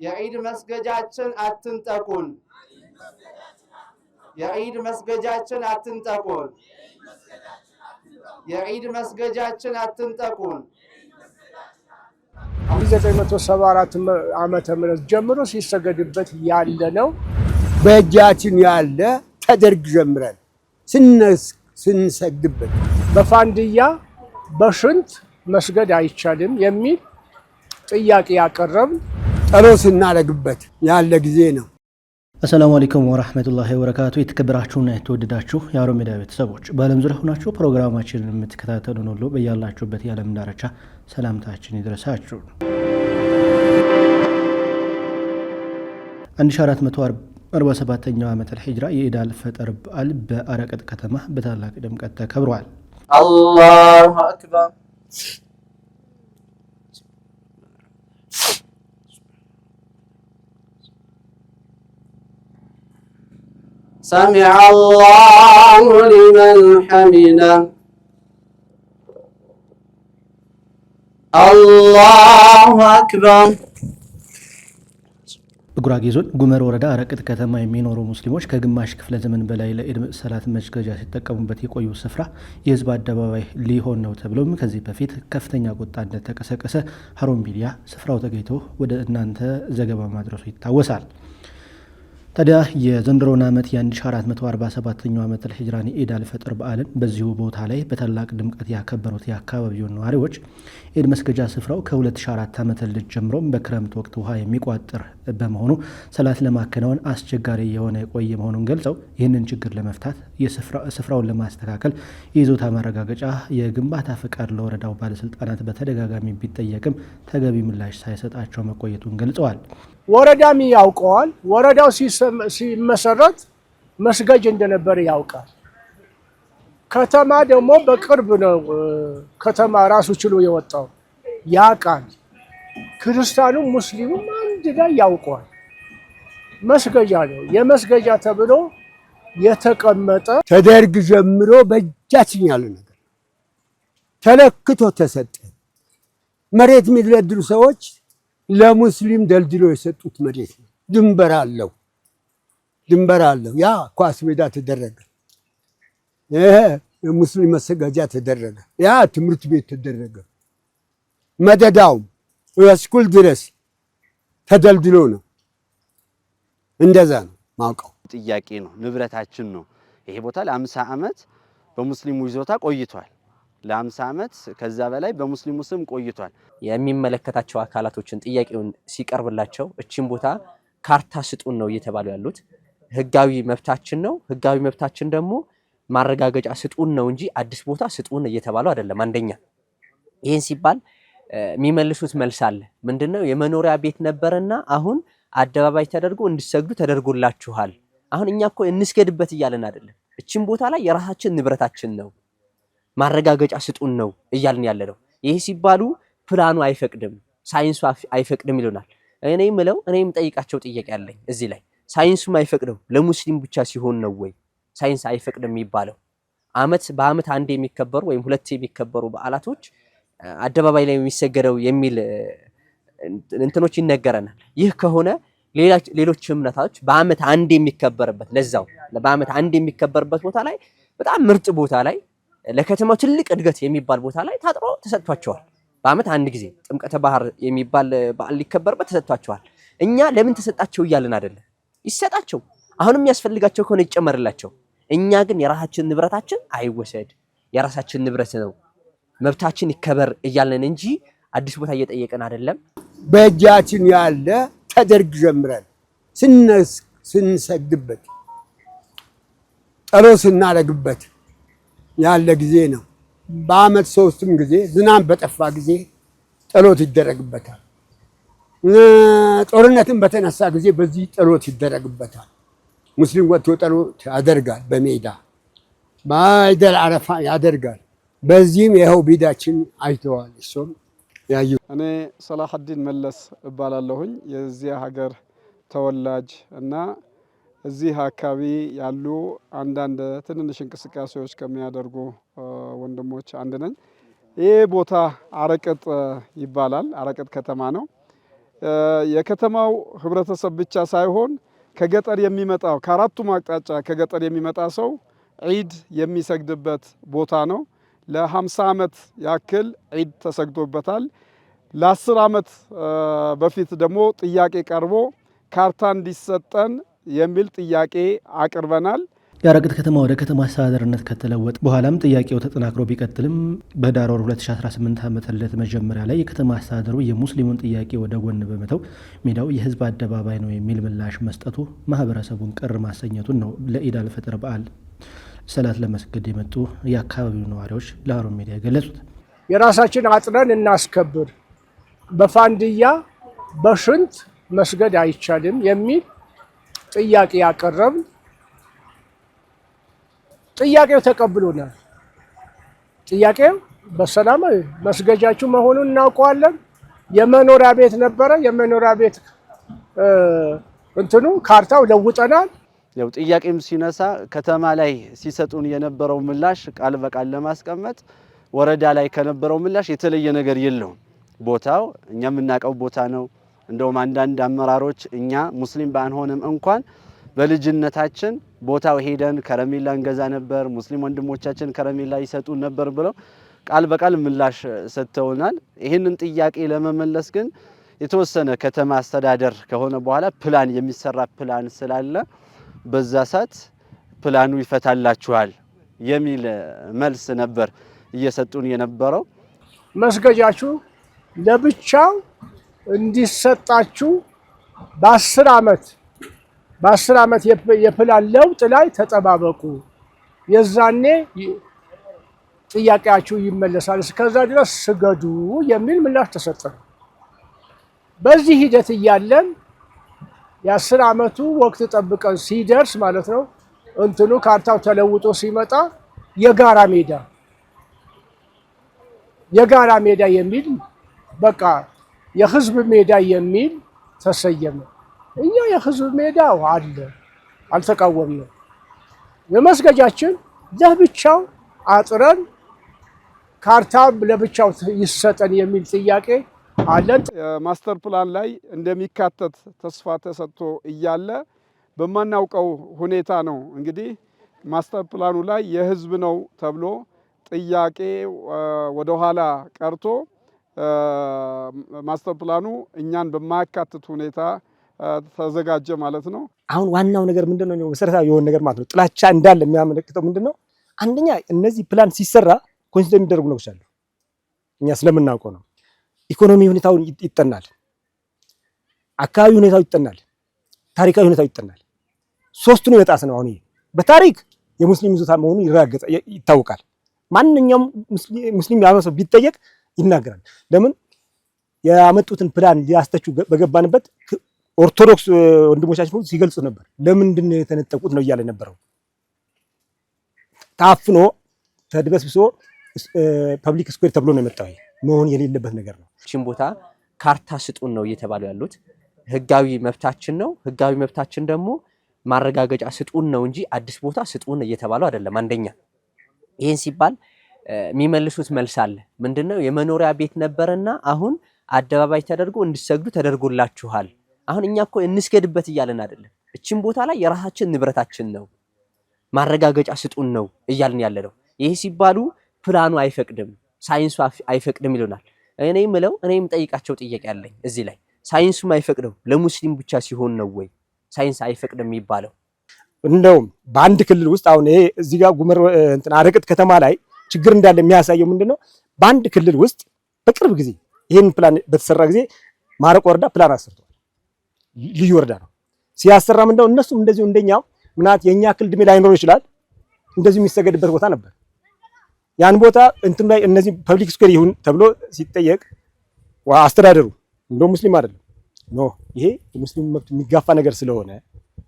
የዒድ መስገጃችን አትንጠቁን የዒድ መስገጃችን አትንጠቁን የዒድ መስገጃችን አትንጠቁን 1974 ዓመተ ምህረት ጀምሮ ሲሰገድበት ያለ ነው። በእጃችን ያለ ተደርግ ጀምረን ስንሰግድበት በፋንድያ በሽንት መስገድ አይቻልም የሚል ጥያቄ ያቀረብን ጸሎት ስናደርግበት ያለ ጊዜ ነው። አሰላሙ አለይኩም ወራህመቱላሂ ወበረካቱ። የተከበራችሁና የተወደዳችሁ የአውሮ ሚዲያ ቤተሰቦች በዓለም ዙሪያ ሆናችሁ ፕሮግራማችንን የምትከታተሉን ሁሉ በያላችሁበት የዓለም ዳርቻ ሰላምታችን ይድረሳችሁ። 1447ኛው ዓመተ ሂጅራ የኢድ አልፈጥር በዓል በአረቀጥ ከተማ በታላቅ ድምቀት ተከብሯል። አላሁ አክበር سمع الله لمن حمده الله أكبر በጉራጌ ዞን ጉመር ወረዳ አረቀጥ ከተማ የሚኖሩ ሙስሊሞች ከግማሽ ክፍለ ዘመን በላይ ለኢድ ሰላት መስገጃ ሲጠቀሙበት የቆዩ ስፍራ የህዝብ አደባባይ ሊሆን ነው ተብሎም ከዚህ በፊት ከፍተኛ ቁጣ እንደተቀሰቀሰ ሀሩን ሚዲያ ስፍራው ተገኝቶ ወደ እናንተ ዘገባ ማድረሱ ይታወሳል። ታዲያ የዘንድሮውን ዓመት የ1447ኛው ዓመተ ሂጅራን ኢድ አልፈጥር በዓልን በዚሁ ቦታ ላይ በታላቅ ድምቀት ያከበሩት የአካባቢው ነዋሪዎች ኢድ መስገጃ ስፍራው ከ2004 ዓመተ ልጅ ጀምሮ በክረምት ወቅት ውሃ የሚቋጥር በመሆኑ ሰላት ለማከናወን አስቸጋሪ የሆነ የቆየ መሆኑን ገልጸው ይህንን ችግር ለመፍታት ስፍራውን ለማስተካከል የይዞታ ማረጋገጫ የግንባታ ፍቃድ ለወረዳው ባለስልጣናት በተደጋጋሚ ቢጠየቅም ተገቢ ምላሽ ሳይሰጣቸው መቆየቱን ገልጸዋል። ወረዳም ያውቀዋል። ወረዳው ሲመሰረት መስገጅ እንደነበር ያውቃል። ከተማ ደግሞ በቅርብ ነው ከተማ ራሱ ችሎ የወጣው ያውቃል። ክርስቲያኑ ሙስሊሙም አንድ ላይ ያውቀዋል። መስገጃ ነው። የመስገጃ ተብሎ የተቀመጠ ተደርግ ጀምሮ በእጃችን ያለ ነገር ተለክቶ ተሰጠ። መሬት የሚደልድሉ ሰዎች ለሙስሊም ደልድሎ የሰጡት መሬት ነው። ድንበር አለው። ያ ኳስ ሜዳ ተደረገ። ሙስሊም መሰጋጃ ተደረገ። ያ ትምህርት ቤት ተደረገ። መደዳውም ስኩል ድረስ ተደልድሎ ነው። እንደዛ ነው ማውቀው። ጥያቄ ነው። ንብረታችን ነው። ይሄ ቦታ ለ50 ዓመት በሙስሊሙ ይዞታ ቆይቷል። ለ50 ዓመት ከዛ በላይ በሙስሊሙ ስም ቆይቷል። የሚመለከታቸው አካላቶችን ጥያቄውን ሲቀርብላቸው እቺን ቦታ ካርታ ስጡን ነው እየተባሉ ያሉት። ህጋዊ መብታችን ነው። ህጋዊ መብታችን ደግሞ ማረጋገጫ ስጡን ነው እንጂ አዲስ ቦታ ስጡን እየተባሉ አይደለም። አንደኛ ይሄን ሲባል የሚመልሱት መልስ አለ። ምንድነው? የመኖሪያ ቤት ነበርና አሁን አደባባይ ተደርጎ እንዲሰግዱ ተደርጎላችኋል። አሁን እኛ እኮ እንስገድበት እያልን አይደለም። እቺን ቦታ ላይ የራሳችን ንብረታችን ነው ማረጋገጫ ስጡን ነው እያልን ያለ ነው። ይሄ ሲባሉ ፕላኑ አይፈቅድም፣ ሳይንሱ አይፈቅድም ይሉናል። እኔ የምጠይቃቸው ጥያቄ አለኝ እዚህ ላይ። ሳይንሱም አይፈቅድም ለሙስሊም ብቻ ሲሆን ነው ወይ ሳይንስ አይፈቅድም የሚባለው? በአመት አንድ የሚከበሩ ወይም ሁለት የሚከበሩ በዓላቶች አደባባይ ላይ የሚሰገደው የሚል እንትኖች ይነገረናል። ይህ ከሆነ ሌሎች እምነታዎች በአመት አንድ የሚከበርበት ለዛው በአመት አንድ የሚከበርበት ቦታ ላይ በጣም ምርጥ ቦታ ላይ ለከተማው ትልቅ እድገት የሚባል ቦታ ላይ ታጥሮ ተሰጥቷቸዋል። በአመት አንድ ጊዜ ጥምቀተ ባህር የሚባል በዓል ሊከበርበት ተሰጥቷቸዋል። እኛ ለምን ተሰጣቸው እያልን አይደለም። ይሰጣቸው፣ አሁንም የሚያስፈልጋቸው ከሆነ ይጨመርላቸው። እኛ ግን የራሳችን ንብረታችን አይወሰድ፣ የራሳችን ንብረት ነው መብታችን ይከበር እያልን እንጂ አዲስ ቦታ እየጠየቀን አይደለም። በእጃችን ያለ ተደርግ ጀምረን ስንሰግድበት ጸሎት ስናደርግበት ያለ ጊዜ ነው። በአመት 3 ጊዜ ዝናብ በጠፋ ጊዜ ጸሎት ይደረግበታል። ጦርነትን በተነሳ ጊዜ በዚህ ጸሎት ይደረግበታል። ሙስሊም ወጥቶ ጸሎት ያደርጋል። በሜዳ በኢደል አረፋ ያደርጋል። በዚህም ይኸው ቢዳችን አይተዋል። እሱም ያዩ። እኔ ሰላሐዲን መለስ እባላለሁኝ የዚህ ሀገር ተወላጅ እና እዚህ አካባቢ ያሉ አንዳንድ ትንንሽ እንቅስቃሴዎች ከሚያደርጉ ወንድሞች አንድ ነኝ። ይህ ቦታ አረቀጥ ይባላል። አረቀጥ ከተማ ነው። የከተማው ህብረተሰብ ብቻ ሳይሆን ከገጠር የሚመጣው ከአራቱም አቅጣጫ ከገጠር የሚመጣ ሰው ዒድ የሚሰግድበት ቦታ ነው። ለ50 ዓመት ያክል ዒድ ተሰግዶበታል። ለ10 ዓመት በፊት ደግሞ ጥያቄ ቀርቦ ካርታ እንዲሰጠን የሚል ጥያቄ አቅርበናል። የአረቅት ከተማ ወደ ከተማ አስተዳደርነት ከተለወጠ በኋላም ጥያቄው ተጠናክሮ ቢቀጥልም በህዳር ወር 2018 ዓመተ ምህረት መጀመሪያ ላይ የከተማ አስተዳደሩ የሙስሊሙን ጥያቄ ወደ ጎን በመተው ሜዳው የህዝብ አደባባይ ነው የሚል ምላሽ መስጠቱ ማህበረሰቡን ቅር ማሰኘቱን ነው ለኢድ አልፈጥር በዓል ሰላት ለመስገድ የመጡ የአካባቢው ነዋሪዎች ለሀሩን ሚዲያ የገለጹት። የራሳችን አጥረን እናስከብር፣ በፋንድያ በሽንት መስገድ አይቻልም የሚል ጥያቄ ያቀረብን፣ ጥያቄው ተቀብሎናል። ጥያቄው በሰላማዊ መስገጃችሁ መሆኑን እናውቀዋለን። የመኖሪያ ቤት ነበረ፣ የመኖሪያ ቤት እንትኑ ካርታው ለውጠናል። ያው ጥያቄም ሲነሳ ከተማ ላይ ሲሰጡን የነበረው ምላሽ ቃል በቃል ለማስቀመጥ ወረዳ ላይ ከነበረው ምላሽ የተለየ ነገር የለውም። ቦታው እኛ የምናውቀው ቦታ ነው። እንደውም አንዳንድ አመራሮች እኛ ሙስሊም ባንሆንም እንኳን በልጅነታችን ቦታው ሄደን ከረሜላ እንገዛ ነበር፣ ሙስሊም ወንድሞቻችን ከረሜላ ይሰጡን ነበር ብለው ቃል በቃል ምላሽ ሰጥተውናል። ይህንን ጥያቄ ለመመለስ ግን የተወሰነ ከተማ አስተዳደር ከሆነ በኋላ ፕላን የሚሰራ ፕላን ስላለ በዛ ሰዓት ፕላኑ ይፈታላችኋል የሚል መልስ ነበር እየሰጡን የነበረው። መስገጃችሁ ለብቻው እንዲሰጣችሁ በ10 ዓመት የፕላን ለውጥ ላይ ተጠባበቁ፣ የዛኔ ጥያቄያችሁ ይመለሳል፣ እስከዛ ድረስ ስገዱ የሚል ምላሽ ተሰጠ። በዚህ ሂደት እያለን የ10 ዓመቱ ወቅት ጠብቀን ሲደርስ ማለት ነው እንትኑ ካርታው ተለውጦ ሲመጣ የጋራ ሜዳ የሚል በቃ የህዝብ ሜዳ የሚል ተሰየመ። እኛ የህዝብ ሜዳ አለ አልተቃወምንም። የመስገጃችን ለብቻው አጥረን ካርታ ለብቻው ይሰጠን የሚል ጥያቄ አለን። ማስተር ፕላን ላይ እንደሚካተት ተስፋ ተሰጥቶ እያለ በማናውቀው ሁኔታ ነው እንግዲህ ማስተር ፕላኑ ላይ የህዝብ ነው ተብሎ ጥያቄ ወደ ኋላ ቀርቶ ማስተር ፕላኑ እኛን በማያካትት ሁኔታ ተዘጋጀ ማለት ነው። አሁን ዋናው ነገር ምንድነው? መሰረታዊ የሆነ ነገር ማለት ነው። ጥላቻ እንዳለ የሚያመለክተው ምንድነው? አንደኛ እነዚህ ፕላን ሲሰራ ኮንሲደር የሚደረጉ ነገሮች አሉ። እኛ ስለምናውቀው ነው። ኢኮኖሚ ሁኔታው ይጠናል፣ አካባቢ ሁኔታው ይጠናል፣ ታሪካዊ ሁኔታው ይጠናል። ሶስቱን የጣሰ ነው። አሁን በታሪክ የሙስሊም ይዞታ መሆኑ ይታወቃል። ማንኛውም ሙስሊም ያለው ሰው ቢጠየቅ ይናገራል። ለምን ያመጡትን ፕላን ሊያስተቹ በገባንበት ኦርቶዶክስ ወንድሞቻችን ሲገልጹ ነበር። ለምንድን ነው የተነጠቁት ነው እያለ ነበረው። ታፍኖ ተድበስብሶ ፐብሊክ ስኩዌር ተብሎ ነው የመጣው። መሆን የሌለበት ነገር ነው። እቺን ቦታ ካርታ ስጡን ነው እየተባሉ ያሉት። ህጋዊ መብታችን ነው። ህጋዊ መብታችን ደግሞ ማረጋገጫ ስጡን ነው እንጂ አዲስ ቦታ ስጡን እየተባሉ አይደለም። አንደኛ ይሄን ሲባል የሚመልሱት መልስ አለ። ምንድነው? የመኖሪያ ቤት ነበርና አሁን አደባባይ ተደርጎ እንዲሰግዱ ተደርጎላችኋል። አሁን እኛ እኮ እንስገድበት እያልን አይደለም። እቺን ቦታ ላይ የራሳችን ንብረታችን ነው፣ ማረጋገጫ ስጡን ነው እያልን ያለ ነው። ይሄ ሲባሉ ፕላኑ አይፈቅድም፣ ሳይንሱ አይፈቅድም ይሉናል። እኔ የምጠይቃቸው ጥያቄ አለኝ እዚህ ላይ። ሳይንሱም አይፈቅደው ለሙስሊም ብቻ ሲሆን ነው ወይ ሳይንስ አይፈቅድም የሚባለው? እንደውም በአንድ ክልል ውስጥ አሁን ይሄ እዚህ ጋር ጉመር አረቅት ከተማ ላይ ችግር እንዳለ የሚያሳየው ምንድነው? በአንድ ክልል ውስጥ በቅርብ ጊዜ ይሄን ፕላን በተሰራ ጊዜ ማረቆ ወረዳ ፕላን አሰርቷል። ልዩ ወረዳ ነው ሲያሰራ ምንድነው? እነሱም እንደዚሁ እንደኛው ምናት የኛ ክልል ድሜ ላይኖር ይችላል፣ እንደዚሁ የሚሰገድበት ቦታ ነበር። ያን ቦታ እንትን ላይ እነዚህ ፐብሊክ ስኩዌር ይሁን ተብሎ ሲጠየቅ አስተዳደሩ እንደው ሙስሊም አይደለም ኖ ይሄ የሙስሊም መብት የሚጋፋ ነገር ስለሆነ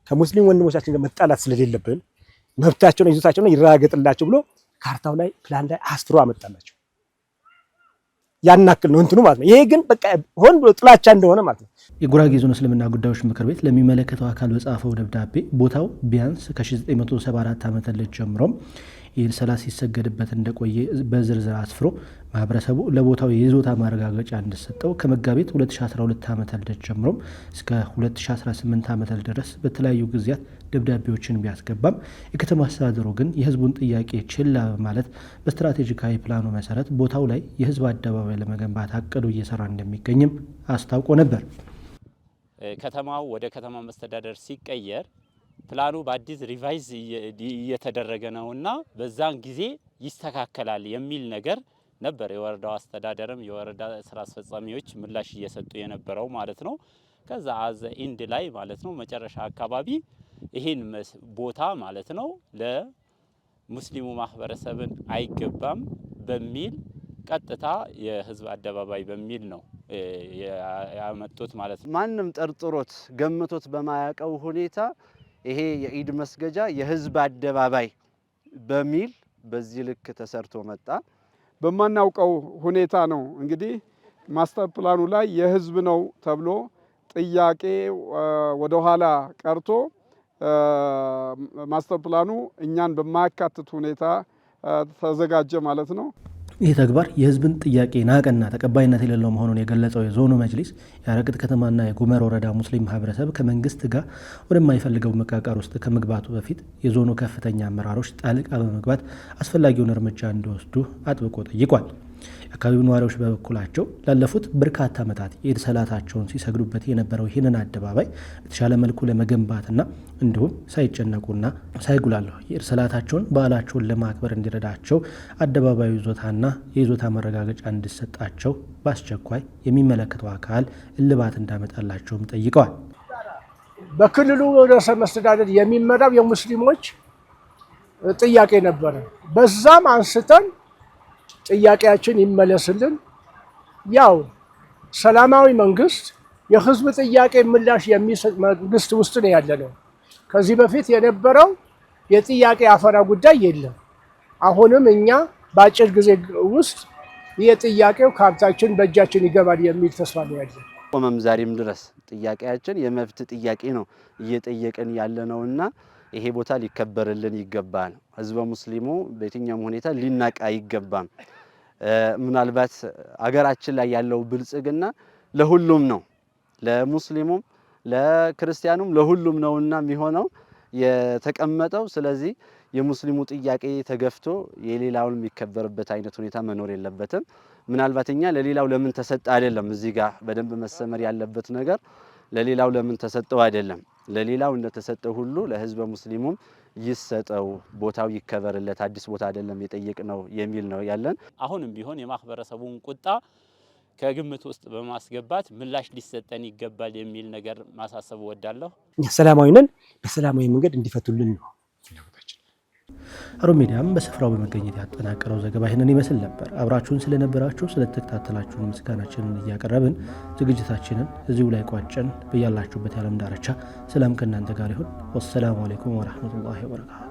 ከሙስሊም ወንድሞቻችን ጋር መጣላት ስለሌለብን መብታቸውን ይዞታቸውን ይረጋገጥላቸው ብሎ ካርታው ላይ ፕላን ላይ አስትሮ አመጣላቸው። ያናክል ነው እንትኑ ማለት ነው። ይሄ ግን በቃ ሆን ብሎ ጥላቻ እንደሆነ ማለት ነው። የጉራጌ ዞን እስልምና ጉዳዮች ምክር ቤት ለሚመለከተው አካል በጻፈው ደብዳቤ ቦታው ቢያንስ ከ1974 ዓ.ም ጀምሮ የኢድ ሰላት ሲሰገድበት እንደቆየ በዝርዝር አስፍሮ ማህበረሰቡ ለቦታው የይዞታ ማረጋገጫ እንዲሰጠው ከመጋቢት 2012 ዓመተ ልደት ጀምሮ እስከ 2018 ዓመተ ልደት ድረስ በተለያዩ ጊዜያት ደብዳቤዎችን ቢያስገባም የከተማ አስተዳደሩ ግን የህዝቡን ጥያቄ ችላ በማለት በስትራቴጂካዊ ፕላኑ መሰረት ቦታው ላይ የህዝብ አደባባይ ለመገንባት አቅዶ እየሰራ እንደሚገኝም አስታውቆ ነበር። ከተማው ወደ ከተማ መስተዳደር ሲቀየር ፕላኑ በአዲስ ሪቫይዝ እየተደረገ ነውና በዛን ጊዜ ይስተካከላል የሚል ነገር ነበር። የወረዳው አስተዳደርም የወረዳ ስራ አስፈጻሚዎች ምላሽ እየሰጡ የነበረው ማለት ነው። ከዛ አዘ ኢንድ ላይ ማለት ነው መጨረሻ አካባቢ ይሄን ቦታ ማለት ነው ለሙስሊሙ ማህበረሰብን አይገባም በሚል ቀጥታ የህዝብ አደባባይ በሚል ነው ያመጡት ማለት ነው። ማንም ጠርጥሮት ገምቶት በማያውቀው ሁኔታ ይሄ የኢድ መስገጃ የህዝብ አደባባይ በሚል በዚህ ልክ ተሰርቶ መጣ። በማናውቀው ሁኔታ ነው እንግዲህ ማስተር ፕላኑ ላይ የህዝብ ነው ተብሎ ጥያቄ ወደ ኋላ ቀርቶ ማስተር ፕላኑ እኛን በማያካትት ሁኔታ ተዘጋጀ ማለት ነው። ይህ ተግባር የህዝብን ጥያቄ ናቀና ተቀባይነት የሌለው መሆኑን የገለጸው የዞኑ መጅሊስ የአረቅት ከተማና የጉመር ወረዳ ሙስሊም ማህበረሰብ ከመንግስት ጋር ወደማይፈልገው መቃቃር ውስጥ ከመግባቱ በፊት የዞኑ ከፍተኛ አመራሮች ጣልቃ በመግባት አስፈላጊውን እርምጃ እንዲወስዱ አጥብቆ ጠይቋል። የአካባቢው ነዋሪዎች በበኩላቸው ላለፉት በርካታ ዓመታት የኢድ ሰላታቸውን ሲሰግዱበት የነበረው ይህንን አደባባይ በተሻለ መልኩ ለመገንባትና እንዲሁም ሳይጨነቁና ሳይጉላሉ የኢድ ሰላታቸውን በዓላቸውን ለማክበር እንዲረዳቸው አደባባዩ ይዞታና የይዞታ መረጋገጫ እንዲሰጣቸው በአስቸኳይ የሚመለከተው አካል እልባት እንዳመጣላቸውም ጠይቀዋል። በክልሉ ርዕሰ መስተዳድር የሚመራው የሙስሊሞች ጥያቄ ነበረ። በዛም አንስተን ጥያቄያችን ይመለስልን፣ ያው ሰላማዊ መንግስት የህዝብ ጥያቄ ምላሽ የሚሰጥ መንግስት ውስጥ ነው ያለነው። ከዚህ በፊት የነበረው የጥያቄ አፈና ጉዳይ የለም። አሁንም እኛ በአጭር ጊዜ ውስጥ የጥያቄው ካርታችን በእጃችን ይገባል የሚል ተስፋ ነው ያለን። ቆመም ዛሬም ድረስ ጥያቄያችን የመብት ጥያቄ ነው እየጠየቀን ያለነውና ይሄ ቦታ ሊከበርልን ይገባል። ህዝበ ሙስሊሙ በየትኛውም ሁኔታ ሊናቅ አይገባም። ምናልባት አገራችን ላይ ያለው ብልጽግና ለሁሉም ነው፣ ለሙስሊሙም ለክርስቲያኑም ለሁሉም ነውና የሚሆነው የተቀመጠው። ስለዚህ የሙስሊሙ ጥያቄ ተገፍቶ የሌላውን የሚከበርበት አይነት ሁኔታ መኖር የለበትም። ምናልባት እኛ ለሌላው ለምን ተሰጠ አይደለም፣ እዚህ ጋር በደንብ መሰመር ያለበት ነገር ለሌላው ለምን ተሰጠው አይደለም፣ ለሌላው እንደተሰጠው ሁሉ ለህዝበ ሙስሊሙም ይሰጠው፣ ቦታው ይከበርለት፣ አዲስ ቦታ አይደለም የጠየቅነው የሚል ነው ያለን። አሁንም ቢሆን የማህበረሰቡን ቁጣ ከግምት ውስጥ በማስገባት ምላሽ ሊሰጠን ይገባል የሚል ነገር ማሳሰብ ወዳለሁ። እኛ ሰላማዊ ነን፣ በሰላማዊ መንገድ እንዲፈቱልን ነው ፍላጎታችን። ሀሩን ሚዲያም በስፍራው በመገኘት ያጠናቀረው ዘገባ ይህንን ይመስል ነበር። አብራችሁን ስለነበራችሁ ስለተከታተላችሁን ምስጋናችንን እያቀረብን ዝግጅታችንን እዚሁ ላይ ቋጨን። በያላችሁበት የዓለም ዳርቻ ሰላም ከእናንተ ጋር ይሁን። ወሰላሙ አለይኩም ወራህመቱላሂ ወበረካቱ።